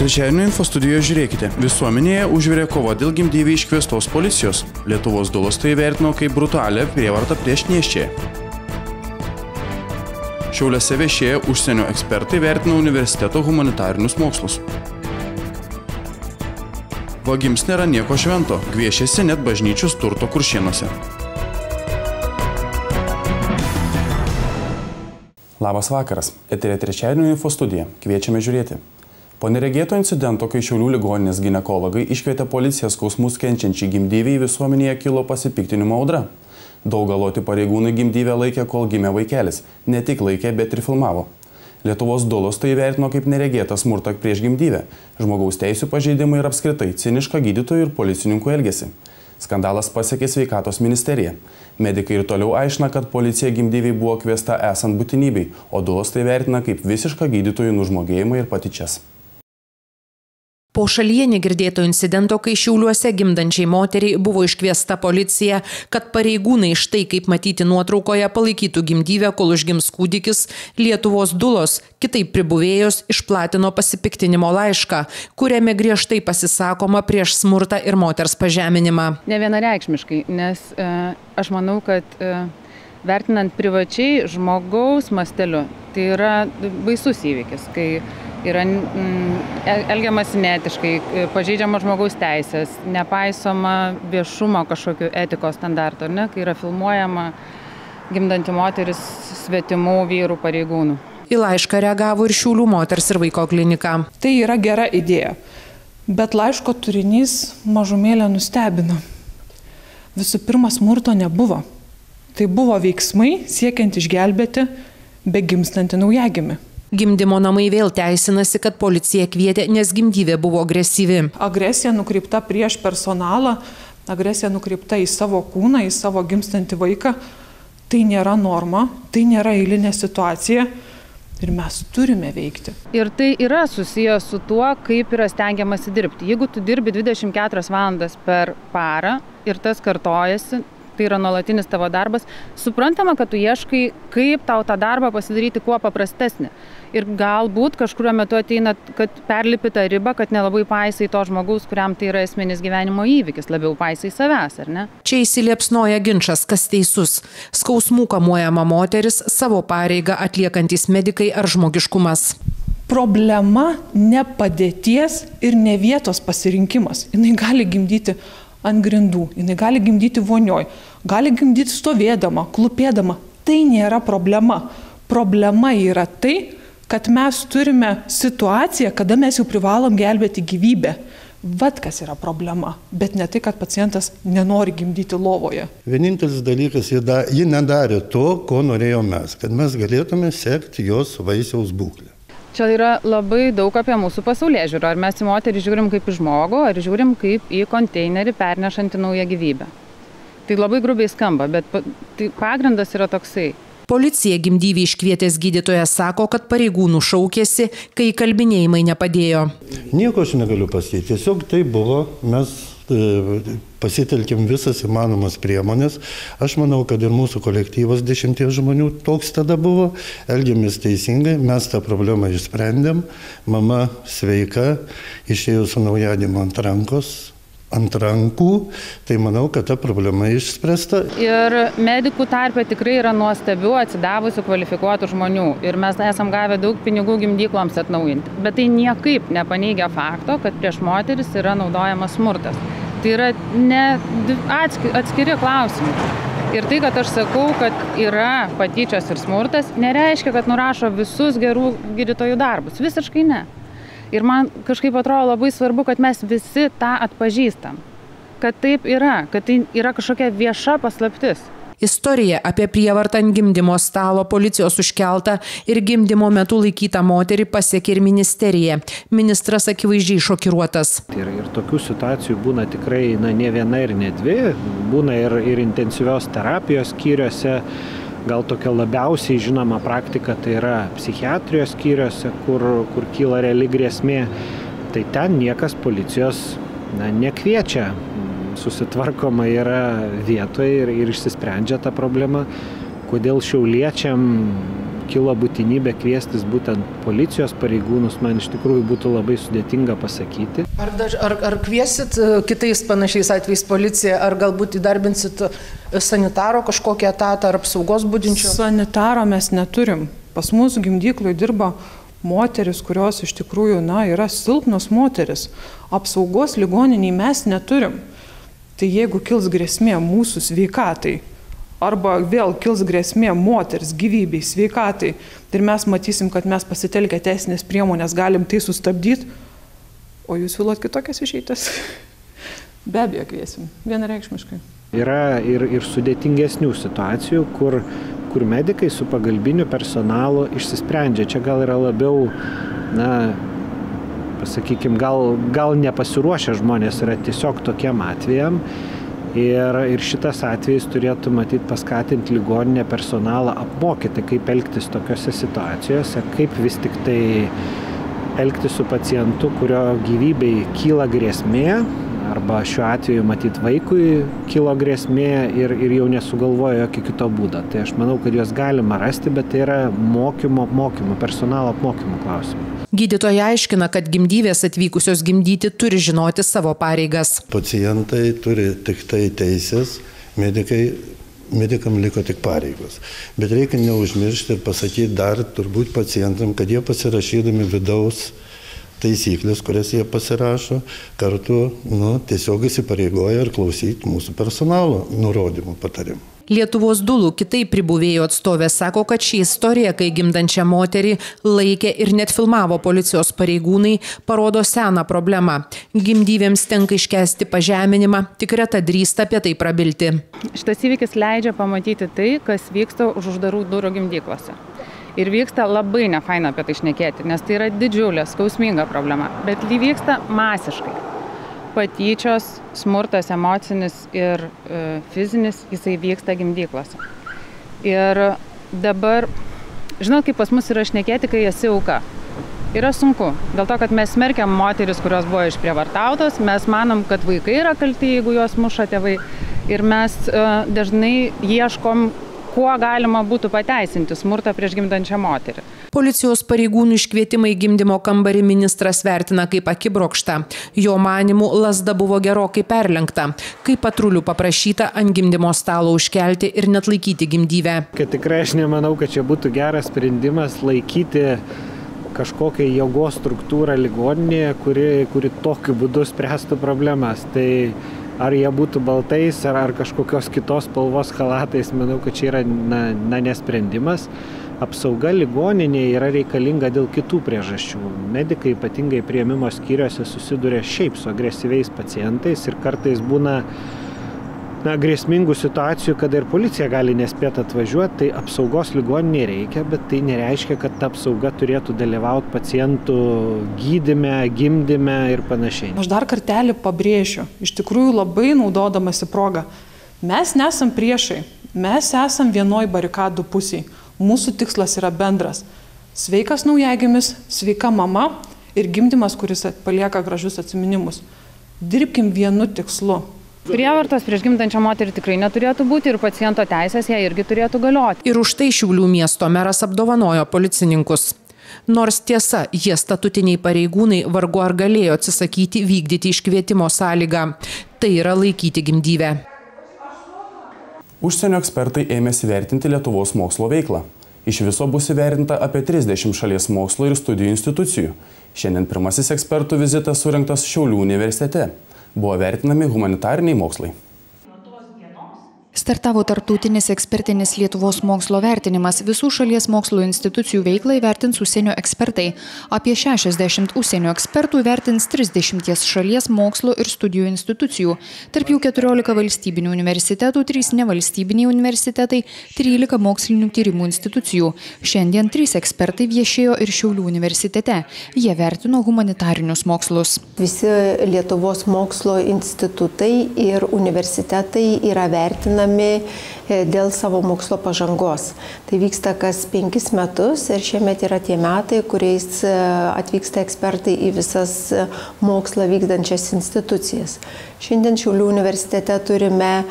Trečiadienio info studijoje žiūrėkite. Visuomenėje užvirė kova dėl gimdyvei iškviestos policijos. Lietuvos dulos tai vertino kaip brutalią prievartą prieš nėščiąją. Šiauliuose viešėję užsienio ekspertai vertino universiteto humanitarinius mokslus. Vagims nėra nieko švento, gviešiasi net bažnyčios turto Kuršėnuose. Labas vakaras. Eteryje trečiadienio info studija. Kviečiame žiūrėti. Po neregėto incidento, kai Šiaulių ligoninės ginekologai iškvietė policiją skausmus kenčiančiai gimdyvei, visuomenėje kilo pasipiktinimo audra. Daug galoti pareigūnai gimdyvę laikė, kol gimė vaikelis. Ne tik laikė, bet ir filmavo. Lietuvos dulos tai įvertino kaip neregėtą smurtą prieš gimdyvę, žmogaus teisių pažeidimą ir apskritai cinišką gydytojų ir policininkų elgesį. Skandalas pasiekė sveikatos ministeriją. Medikai ir toliau aiškina, kad policija gimdyvei buvo kviesta esant būtinybei, o dulos tai vertina kaip visišką gydytojų nužmogėjimą ir patyčias. Po šalyje negirdėto incidento, kai Šiauliuose gimdančiai moteriai buvo iškviesta policija, kad pareigūnai štai kaip matyti nuotraukoje palaikytų gimdyvę, kol užgims kūdikis, Lietuvos dulos, kitaip pribuvėjos, išplatino pasipiktinimo laišką, kuriame griežtai pasisakoma prieš smurtą ir moters pažeminimą. Nevienareikšmiškai, nes aš manau, kad vertinant privačiai žmogaus masteliu, tai yra baisus įvykis, kai yra elgiamasi neetiškai, pažeidžiama žmogaus teisės, nepaisoma viešumo kažkokių etikos standartų, kai yra filmuojama gimdanti moteris svetimų vyrų pareigūnų. Į laišką reagavo ir Šiaulių moters ir vaiko klinika. Tai yra gera idėja, bet laiško turinys mažumėlę nustebino. Visų pirma, smurto nebuvo. Tai buvo veiksmai siekiant išgelbėti begimstantį naujagimį. Gimdymo namai vėl teisinasi, kad policija kvietė, nes gimdyvė buvo agresyvi. Agresija nukreipta prieš personalą, agresija nukreipta į savo kūną, į savo gimstantį vaiką. Tai nėra norma, tai nėra eilinė situacija ir mes turime veikti. Ir tai yra susijęs su tuo, kaip yra stengiamasi dirbti. Jeigu tu dirbi 24 valandas per parą ir tas kartojasi, tai yra nuolatinis tavo darbas, suprantama, kad tu ieškai, kaip tau tą darbą pasidaryti kuo paprastesnį. Ir galbūt kažkurio metu ateina, kad perlipi tą ribą, kad nelabai paisai to žmogaus, kuriam tai yra esminis gyvenimo įvykis, labiau paisai savęs, ar ne? Čia įsiliepsnoja ginčas, kas teisus. Skausmų kamuojama moteris, savo pareigą atliekantis medikai ar žmogiškumas. Problema ne padėties ir ne vietos pasirinkimas. Jinai gali gimdyti ant grindų, jinai gali gimdyti vonioj, gali gimdyti stovėdama, klupėdama. Tai nėra problema. Problema yra tai, kad mes turime situaciją, kada mes jau privalom gelbėti gyvybę. Vat kas yra problema, bet ne tai, kad pacientas nenori gimdyti lovoje. Vienintelis dalykas, ji nedarė to, ko norėjome mes, kad mes galėtume sekti jos vaisiaus būklę. Čia yra labai daug apie mūsų pasaulėžiūrą. Ar mes į moterį žiūrim kaip į žmogų, ar žiūrim kaip į konteinerį pernešantį naują gyvybę. Tai labai grubiai skamba, bet pagrindas yra toksai. Policija gimdyvį iškvietęs gydytojas sako, kad pareigūnų šaukėsi, kai įkalbinėjimai nepadėjo. Nieko aš negaliu pasakyti. Tiesiog tai buvo, mes pasitelkėm visas įmanomas priemonės. Aš manau, kad ir mūsų kolektyvas 10 žmonių toks tada buvo. Elgėmės teisingai, mes tą problemą išsprendėm. Mama sveika, išėjo su naujagimiu ant rankų, tai manau, kad ta problema išspręsta. Ir medikų tarpe tikrai yra nuostabių, atsidavusių, kvalifikuotų žmonių. Ir mes esam gavę daug pinigų gimdykloms atnaujinti. Bet tai niekaip nepaneigia fakto, kad prieš moteris yra naudojamas smurtas. Tai yra atskiri klausimai. Ir tai, kad aš sakau, kad yra patyčios ir smurtas, nereiškia, kad nurašo visus gerų gydytojų darbus. Visiškai ne. Ir man kažkaip atrodo labai svarbu, kad mes visi tą atpažįstam. Kad taip yra, kad tai yra kažkokia vieša paslaptis. Istorija apie prievartą ant gimdymo stalo, policijos užkeltą ir gimdymo metu laikytą moterį pasiekė ir ministeriją. Ministras akivaizdžiai šokiruotas. Ir tokių situacijų būna tikrai ne viena ir ne dvi. Būna ir intensyvios terapijos skyriuose. Gal tokia labiausiai žinoma praktika tai yra psichiatrijos skyriuose, kur kyla reali grėsmė. Tai ten niekas policijos nekviečia. Susitvarkoma yra vietoje ir išsisprendžia ta problema. Kodėl šiauliečiam kilo būtinybė kviestis būtent policijos pareigūnus, man iš tikrųjų būtų labai sudėtinga pasakyti. Ar kviesit kitais panašiais atvejais policiją, ar galbūt įdarbinsit sanitaro kažkokį etatą ar apsaugos budinčio? Sanitaro mes neturim. Pas mus gimdyklui dirba moteris, kurios iš tikrųjų yra silpnos moteris. Apsaugos ligoniniai mes neturim. Tai jeigu kils grėsmė mūsų sveikatai, arba vėl kils grėsmė moters gyvybei, sveikatai, ir mes matysim, kad mes pasitelkę teisinės priemonės galim tai sustabdyti, o jūs siūlot kitokias išeitas. Be abejo kviesim, vienareikšmiškai. Yra ir sudėtingesnių situacijų, kur medikai su pagalbiniu personalu išsisprendžia. Čia gal yra labiau, pasakykime, gal nepasiruošę žmonės yra tiesiog tokiem atvejam. Ir šitas atvejis turėtų matyti paskatinti ligoninę personalą apmokyti, kaip elgtis tokiose situacijose, kaip vis tik tai elgtis su pacientu, kurio gyvybei kyla grėsmė, arba šiuo atveju matyti vaikui kilo grėsmė ir jau nesugalvojo jokio kito būdo. Tai aš manau, kad juos galima rasti, bet tai yra personalo apmokymo klausimai. Gydytoja aiškina, kad gimdyvės atvykusios gimdyti turi žinoti savo pareigas. Pacientai turi tik tai teisės, medikam liko tik pareigos. Bet reikia neužmiršti ir pasakyti dar turbūt pacientam, kad jie pasirašydami vidaus taisyklės, kurias jie pasirašo, kartu tiesiog įsipareigoja ir klausyti mūsų personalo nurodymų, patarimų. Lietuvos Dulų kitaip pribuvėjo atstovė sako, kad ši istorija, kai gimdančią moterį laikė ir net filmavo policijos pareigūnai, parodo seną problemą. Gimdyvėms tenka iškęsti pažeminimą, tik reta drįsta apie tai prabilti. Šitas įvykis leidžia pamatyti tai, kas vyksta už uždarų durų gimdyklose. Ir vyksta labai nefaina apie tai šnekėti, nes tai yra didžiulė, skausminga problema, bet ji vyksta masiškai. Patyčios, smurtas emocinis ir fizinis, jisai vyksta gimdyklose. Ir dabar, žinot, kaip pas mus yra šnekėti, kai esi auka. Yra sunku, dėl to, kad mes smerkiam moteris, kurios buvo išprievartautos, mes manom, kad vaikai yra kalti, jeigu juos muša tėvai, ir mes dažnai ieškom, kuo galima būtų pateisinti smurtą prieš gimdančią moterį. Policijos pareigūnų iškvietimą į gimdymo kambarį ministras vertina kaip akibrokštą. Jo manymu, lazda buvo gerokai perlenkta, kai patrulių paprašyta ant gimdymo stalo užkelti ir net laikyti gimdyvę. Kad tikrai aš nemanau, kad čia būtų geras sprendimas laikyti kažkokią jėgos struktūrą ligoninėje, kuri tokiu būdu spręstų problemas. Tai ar jie būtų baltais, ar kažkokios kitos spalvos chalatais, manau, kad čia yra nesprendimas. Apsauga ligoninėje yra reikalinga dėl kitų priežasčių. Medikai ypatingai priėmimo skyriuose susiduria šiaip su agresyviais pacientais ir kartais būna grėsmingų situacijų, kada ir policija gali nespėti atvažiuoti, tai apsaugos ligoninėje reikia, bet tai nereiškia, kad ta apsauga turėtų dalyvauti pacientų gydyme, gimdyme ir panašiai. Aš dar kartelį pabrėžiu, iš tikrųjų labai naudodamasi progą, mes nesam priešai, mes esam vienoj barikadų pusėj. Mūsų tikslas yra bendras. Sveikas naujagimis, sveika mama ir gimdymas, kuris palieka gražius atsiminimus. Dirbkim vienu tikslu. Prievartos prieš gimdančią moterį tikrai neturėtų būti ir paciento teisės ją irgi turėtų galioti. Ir už tai Šiaulių miesto meras apdovanojo policininkus. Nors tiesa, jie statutiniai pareigūnai vargu ar galėjo atsisakyti vykdyti iškvietimo sąlygą. Tai yra laikyti gimdyvę. Užsienio ekspertai ėmėsi vertinti Lietuvos mokslo veiklą. Iš viso bus įvertinta apie 30 šalies mokslo ir studijų institucijų. Šiandien pirmasis ekspertų vizitas surengtas Šiaulių universitete. Buvo vertinami humanitariniai mokslai. Startavo tarptautinis ekspertinis Lietuvos mokslo vertinimas. Visų šalies mokslo institucijų veiklą įvertins užsienio ekspertai. Apie 60 užsienio ekspertų vertins 30 šalies mokslo ir studijų institucijų. Tarp jų 14 valstybinių universitetų, 3 nevalstybiniai universitetai, 13 mokslinių tyrimų institucijų. Šiandien 3 ekspertai viešėjo ir Šiaulių universitete. Jie vertino humanitarinius mokslus. Visi Lietuvos mokslo institutai ir universitetai yra vertinami vertinami dėl savo mokslo pažangos. Tai vyksta kas 5 metus ir šiemet yra tie metai, kuriais atvyksta ekspertai į visas mokslą vykdančias institucijas. Šiandien Šiaulių universitete turime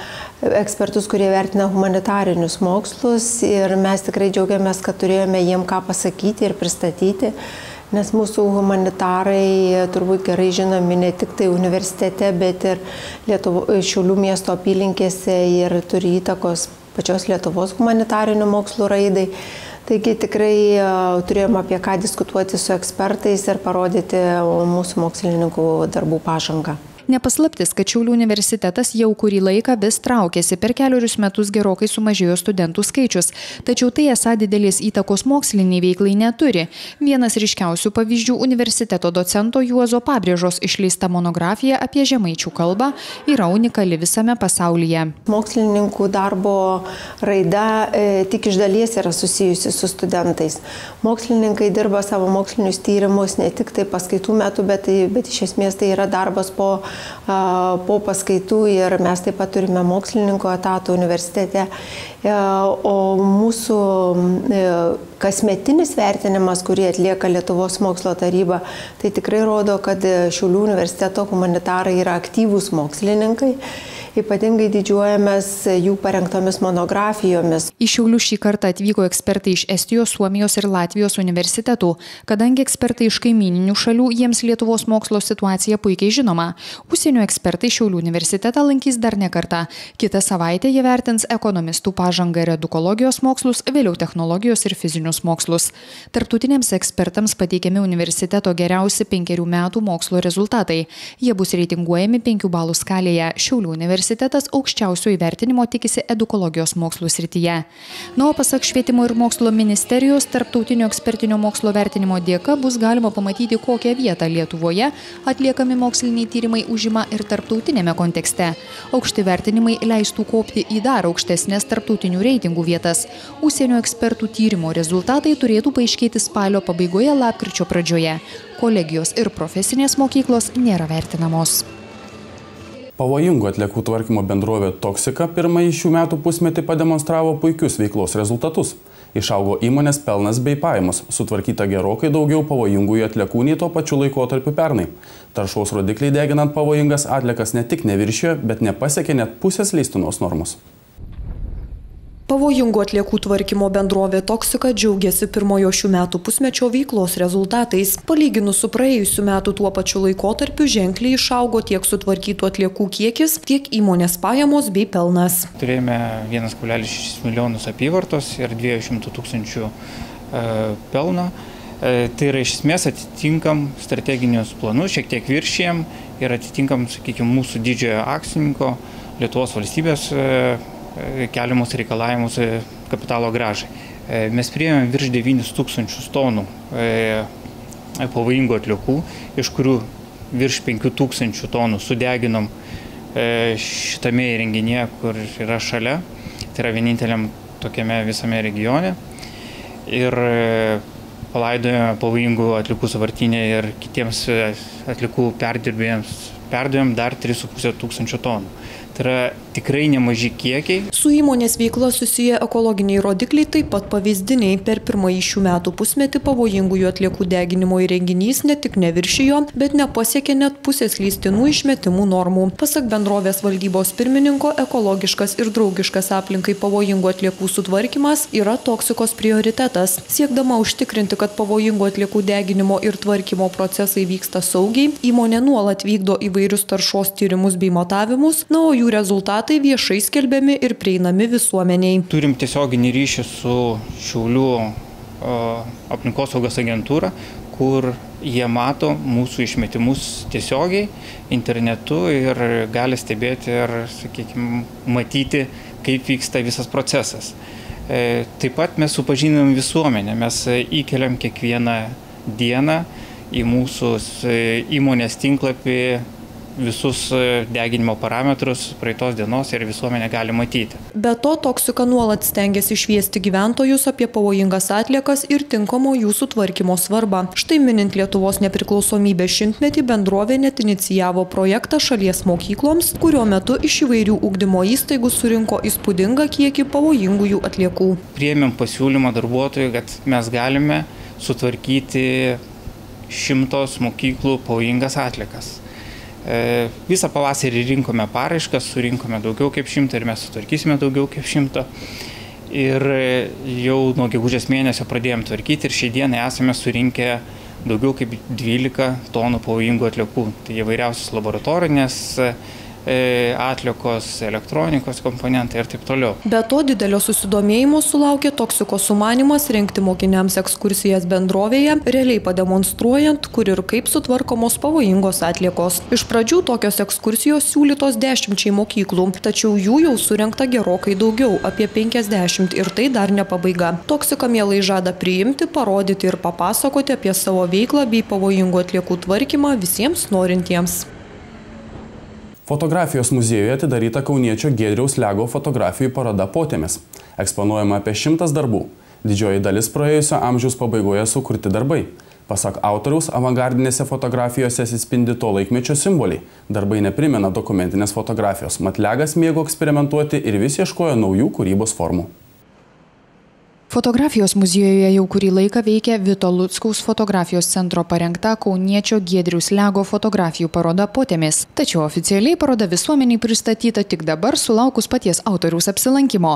ekspertus, kurie vertina humanitarinius mokslus ir mes tikrai džiaugiamės, kad turėjome jiem ką pasakyti ir pristatyti. Nes mūsų humanitarai turbūt gerai žinomi ne tik tai universitete, bet ir Šiaulių miesto apylinkėse ir turi įtakos pačios Lietuvos humanitarinių mokslų raidai. Taigi tikrai turėjome apie ką diskutuoti su ekspertais ir parodyti mūsų mokslininkų darbų pažangą. Nepaslaptis, kad Šiaulių universitetas jau kurį laiką vis traukėsi, per 4 metus gerokai sumažėjo studentų skaičius, tačiau tai esą didelės įtakos moksliniai veiklai neturi. Vienas ryškiausių pavyzdžių universiteto docento Juozo Pabrėžos išleista monografija apie žemaičių kalbą yra unikali visame pasaulyje. Mokslininkų darbo raida tik iš dalies yra susijusi su studentais. Mokslininkai dirba savo mokslinius tyrimus ne tik tai paskaitų metu, bet iš esmės tai yra darbas po paskaitų ir mes taip pat turime mokslininkų etatų universitete. O mūsų kasmetinis vertinimas, kurį atlieka Lietuvos mokslo taryba, tai tikrai rodo, kad Šiaulių universiteto humanitarai yra aktyvūs mokslininkai. Ypatingai didžiuojamės jų parengtomis monografijomis. Į Šiaulių šį kartą atvyko ekspertai iš Estijos, Suomijos ir Latvijos universitetų. Kadangi ekspertai iš kaimyninių šalių, jiems Lietuvos mokslo situacija puikiai žinoma. Užsienio ekspertai Šiaulių universitetą lankys dar ne kartą. Kitą savaitę jie vertins ekonomistų pažangą ir edukologijos mokslus, vėliau technologijos ir fizinius mokslus. Tarptautiniams ekspertams pateikiami universiteto geriausi 5 metų mokslo rezultatai. Jie bus reitinguojami 5 balų skalėje. Šiaulių universitetas aukščiausio įvertinimo tikisi edukologijos mokslų srityje. O pasak Švietimo ir mokslo ministerijos, tarptautinio ekspertinio mokslo vertinimo dėka bus galima pamatyti, kokią vietą Lietuvoje atliekami moksliniai tyrimai užima ir tarptautinėme kontekste. Aukšti vertinimai leistų kopti į dar aukštesnės tarptautinių reitingų vietas. Užsienio ekspertų tyrimo rezultatai turėtų paaiškėti spalio pabaigoje, lapkričio pradžioje. Kolegijos ir profesinės mokyklos nėra vertinamos. Pavojingų atliekų tvarkymo bendrovė Toksika pirmąjį šių metų pusmetį pademonstravo puikius veiklos rezultatus. Išaugo įmonės pelnas bei pajamos, sutvarkyta gerokai daugiau pavojingųjų atliekų nei tuo pačiu laikotarpiu pernai. Taršos rodikliai deginant pavojingas atliekas ne tik neviršijo, bet nepasiekė net pusės leistinos normos. Pavojingų atliekų tvarkymo bendrovė Toksika džiaugiasi pirmojo šių metų pusmečio veiklos rezultatais. Palyginus su praėjusiu metu tuo pačiu laikotarpiu ženkliai išaugo tiek sutvarkytų atliekų kiekis, tiek įmonės pajamos bei pelnas. Turėjome 1,6 milijonus apyvartos ir 200 000 pelno. Tai yra iš esmės atitinkam strateginius planus, šiek tiek viršijam ir atitinkam, sakykime, mūsų didžiojo akcininko Lietuvos valstybės keliamus reikalavimus kapitalo grąžai. Mes priėmėm virš 9 000 tonų pavojingų atliekų, iš kurių virš 5 000 tonų sudeginom šitame įrenginyje, kur yra šalia. Tai yra vieninteliam tokiame visame regione. Ir palaidojame pavojingų atliekų sąvartyne ir kitiems atliekų perdirbėjams perdavėm dar 3,5 tūkstančio tonų. Tai yra tikrai nemaži kiekiai. Su įmonės veikla susiję ekologiniai rodikliai taip pat pavyzdiniai. Per pirmąjį šių metų pusmetį pavojingųjų atliekų deginimo įrenginys ne tik neviršijo, bet nepasiekė net pusės leistinų išmetimų normų. Pasak bendrovės valdybos pirmininko, ekologiškas ir draugiškas aplinkai pavojingų atliekų sutvarkymas yra Toksikos prioritetas. Siekdama užtikrinti, kad pavojingų atliekų deginimo ir tvarkymo procesai vyksta saugiai, įmonė nuolat vykdo įvairius taršos tyrimus bei matavimus, o jų rezultatai viešai skelbiami ir prieinami visuomeniai. Turim tiesioginį ryšį su Šiaulių aplinkosaugos agentūra, kur jie mato mūsų išmetimus tiesiogiai internetu ir gali stebėti ir, sakykime, matyti, kaip vyksta visas procesas. Taip pat mes supažindinam visuomenę, mes įkeliam kiekvieną dieną į mūsų įmonės tinklapį visus deginimo parametrus praeitos dienos ir visuomenė gali matyti. Be to, Toksika nuolat stengiasi šviesti gyventojus apie pavojingas atliekas ir tinkamo jų sutvarkymo svarbą. Štai minint Lietuvos nepriklausomybės šimtmetį, bendrovė net inicijavo projektą šalies mokykloms, kurio metu iš įvairių ugdymo įstaigų surinko įspūdingą kiekį pavojingųjų atliekų. Priėmėm pasiūlymą darbuotojų, kad mes galime sutvarkyti 100 mokyklų pavojingas atliekas. Visą pavasarį rinkome paraiškas, surinkome daugiau kaip 100 ir mes sutvarkysime daugiau kaip 100. Ir jau nuo gegužės mėnesio pradėjom tvarkyti ir šiai dienai esame surinkę daugiau kaip 12 tonų pavojingų atliekų. Tai įvairiausios laboratorinės atliekos, elektronikos komponentai ir taip toliau. Be to, didelio susidomėjimo sulaukė Toksikos sumanymas rengti mokiniams ekskursijas bendrovėje, realiai pademonstruojant, kur ir kaip sutvarkomos pavojingos atliekos. Iš pradžių tokios ekskursijos siūlytos 10 mokyklų, tačiau jų jau surengta gerokai daugiau, apie 50, ir tai dar ne pabaiga. Toksika mielai žada priimti, parodyti ir papasakoti apie savo veiklą bei pavojingų atliekų tvarkymą visiems norintiems. Fotografijos muziejuje atidaryta kauniečio Giedriaus Lego fotografijų paroda Potėmis. Eksponuojama apie 100 darbų. Didžioji dalis praėjusio amžiaus pabaigoje sukurti darbai. Pasak autoriaus, avangardinėse fotografijose atsispindi to laikmečio simboliai. Darbai neprimena dokumentinės fotografijos, mat Legas mėgo eksperimentuoti ir vis ieškojo naujų kūrybos formų. Fotografijos muziejuje jau kurį laiką veikia Vito Luckaus fotografijos centro parengta kauniečio Giedriaus Lego fotografijų paroda Potėmis. Tačiau oficialiai paroda visuomeniai pristatyta tik dabar, sulaukus paties autoriaus apsilankimo.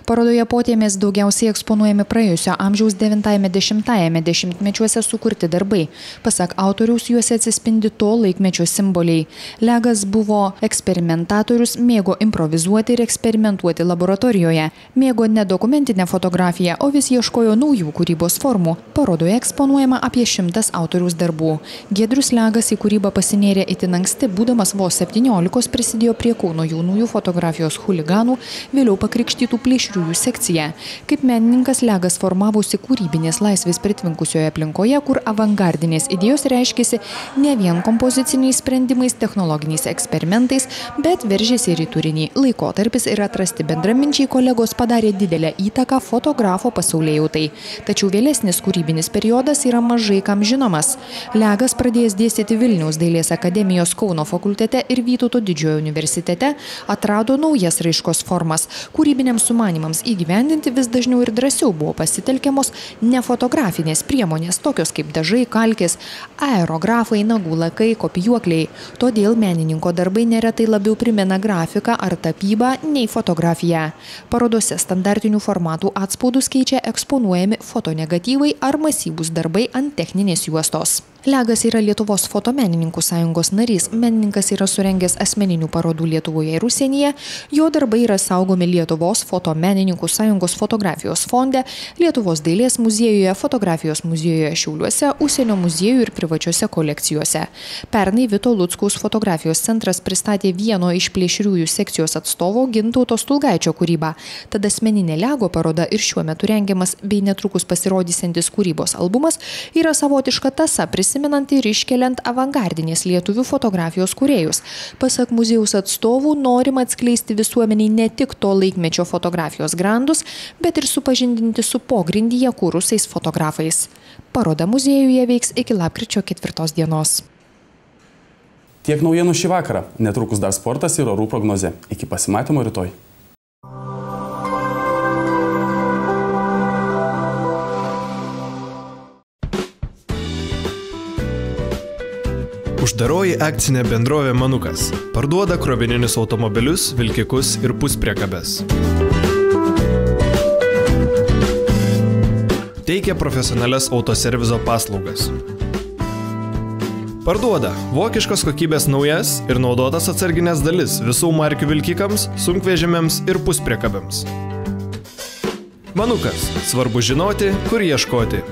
Parodoje Potėmis daugiausiai eksponuojami praėjusio amžiaus 90-10 dešimtmečiuose sukurti darbai. Pasak autoriaus, juose atsispindi to laikmečio simboliai. Legas buvo eksperimentatorius, mėgo improvizuoti ir eksperimentuoti laboratorijoje. Mėgo ne dokumentinę fotografiją, o vis ieškojo naujų kūrybos formų. Parodoje eksponuojama apie 100 autoriaus darbų. Giedrius Legas į kūrybą pasinėrė itin anksti, būdamas vos 17, prisidėjo prie Kauno jaunųjų fotografijos chuliganų, vėliau pakrikštytų plėšriųjų sekciją. Kaip menininkas Legas formavosi kūrybinės laisvės pritvinkusioje aplinkoje, kur avangardinės idėjos reiškėsi ne vien kompoziciniais sprendimais, technologiniais eksperimentais, bet veržėsi ir į turinį. Laikotarpis ir atrasti bendraminčiai kolegos padarė didelę įtaką fotografo pasaulėjautai. Tačiau vėlesnis kūrybinis periodas yra mažai kam žinomas. Legas pradėjęs dėstyti Vilniaus dailės akademijos Kauno fakultete ir Vytauto Didžiojo universitete atrado naujas raiškos formas. Kūrybiniams sumanymams įgyvendinti vis dažniau ir drąsiau buvo pasitelkiamos nefotografinės priemonės, tokios kaip dažai, kalkės, aerografai, nagų lakai, kopijuokliai. Todėl menininko darbai neretai labiau primena grafiką ar tapybą nei fotografiją. Parodose standartinių formatų atspaudus keičia eksponuojami fotonegatyvai ar masyvūs darbai ant techninės juostos. Legas yra Lietuvos fotomenininkų sąjungos narys. Menininkas yra surengęs asmeninių parodų Lietuvoje ir užsienyje. Jo darbai yra saugomi Lietuvos fotomenininkų sąjungos fotografijos fonde, Lietuvos dailės muziejuje, fotografijos muziejuje Šiauliuose, užsienio muziejų ir privačiose kolekcijose. Pernai Vito Luckaus fotografijos centras pristatė vieno iš plėšriųjų sekcijos atstovo Gintauto Stulgaičio kūrybą. Tad asmeninė Lego paroda ir šiuo metu rengiamas bei netrukus pasirodysiantis kūrybos albumas yra savotiška tąsa, prisimenant ir iškeliant avangardinės lietuvių fotografijos kūrėjus. Pasak muziejaus atstovų, norima atskleisti visuomeniai ne tik to laikmečio fotografijos grandus, bet ir supažindinti su pogrindyje kūrusiais fotografais. Paroda muziejuje veiks iki lapkričio 4 dienos. Tiek naujienų šį vakarą. Netrukus dar sportas ir orų prognozė. Iki pasimatymo rytoj. Uždaroji akcinė bendrovė Manukas parduoda krovininius automobilius, vilkikus ir puspriekabes. Teikia profesionalias autoservizo paslaugas. Parduoda vokiškos kokybės naujas ir naudotas atsarginės dalis visų markių vilkikams, sunkvežimiams ir puspriekabėms. Manukas. Svarbu žinoti, kur ieškoti.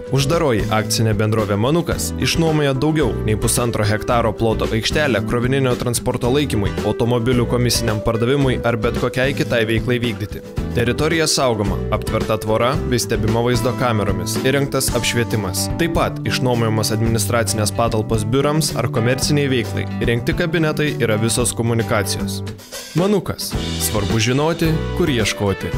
Uždaroji akcinė bendrovė Manukas išnuomoja daugiau nei 1,5 hektaro ploto aikštelę krovininio transporto laikymui, automobilių komisiniam pardavimui ar bet kokiai kitai veiklai vykdyti. Teritorija saugoma, aptverta tvora bei stebima vaizdo kameromis, įrengtas apšvietimas. Taip pat išnuomojamos administracinės patalpos biurams ar komerciniai veiklai. Įrengti kabinetai yra visos komunikacijos. Manukas. Svarbu žinoti, kur ieškoti.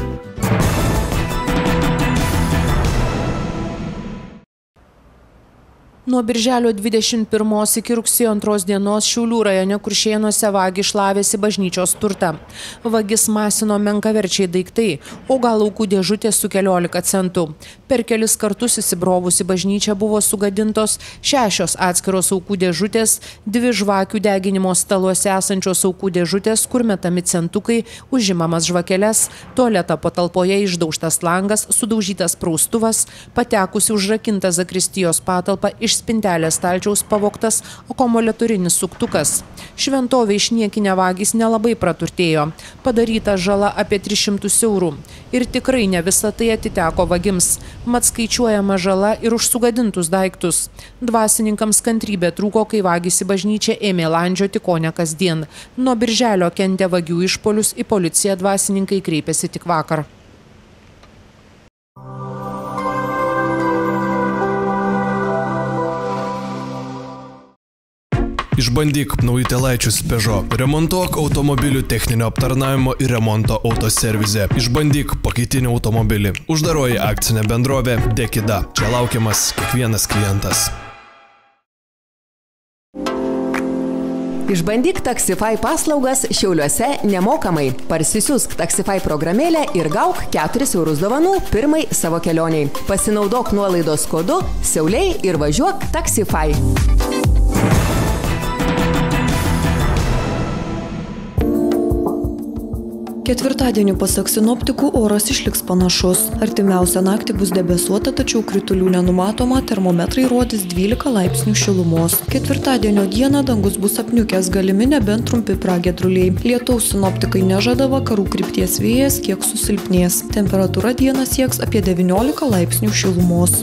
Nuo birželio 21 iki rugsėjo 2 dienos Šiaulių rajone Kuršėnuose vagi šlavėsi bažnyčios turtą. Vagis masino menkaverčiai daiktai, o gal aukų dėžutės su 14 centų. Per kelis kartus įsibrovusi bažnyčia buvo sugadintos 6 atskiros aukų dėžutės, 2 žvakių deginimo staluose esančios aukų dėžutės, kur metami centukai, užimamas žvakeles, tualeto patalpoje išdaužtas langas, sudaužytas praustuvas, patekusi užrakinta zakristijos patalpa, iš spintelės stalčiaus pavogtas akumuliatorinis suktukas. Šventovė išniekinę vagys nelabai praturtėjo. Padaryta žala apie 300 eurų. Ir tikrai ne visa tai atiteko vagims. Mat skaičiuojama žala ir už sugadintus daiktus. Dvasininkams kantrybė trūko, kai vagys į bažnyčią ėmė landžioti kone kasdien. Nuo birželio kentė vagių išpolius, į policiją dvasininkai kreipėsi tik vakar. Išbandyk naujutėlaičius Peugeot. Remontuok automobilių techninio aptarnavimo ir remonto autoservize. Išbandyk pakaitinį automobilį. Uždaroji akcinė bendrovė Dekida. Čia laukiamas kiekvienas klientas. Išbandyk Taxify paslaugas Šiauliuose nemokamai. Parsisiųsk Taxify programėlę ir gauk 4 eurus dovanų pirmai savo kelioniai. Pasinaudok nuolaidos kodu Siauliai ir važiuok Taxify. Ketvirtadienį pasak sinoptikų oras išliks panašus. Artimiausią naktį bus debesuota, tačiau kritulių nenumatoma, termometrai rodys 12 laipsnių šilumos. Ketvirtadienio dieną dangus bus apniukęs, galimi nebent trumpi pragiedruliai. Lietaus sinoptikai nežada, vakarų krypties vėjas kiek susilpnės. Temperatūra dieną sieks apie 19 laipsnių šilumos.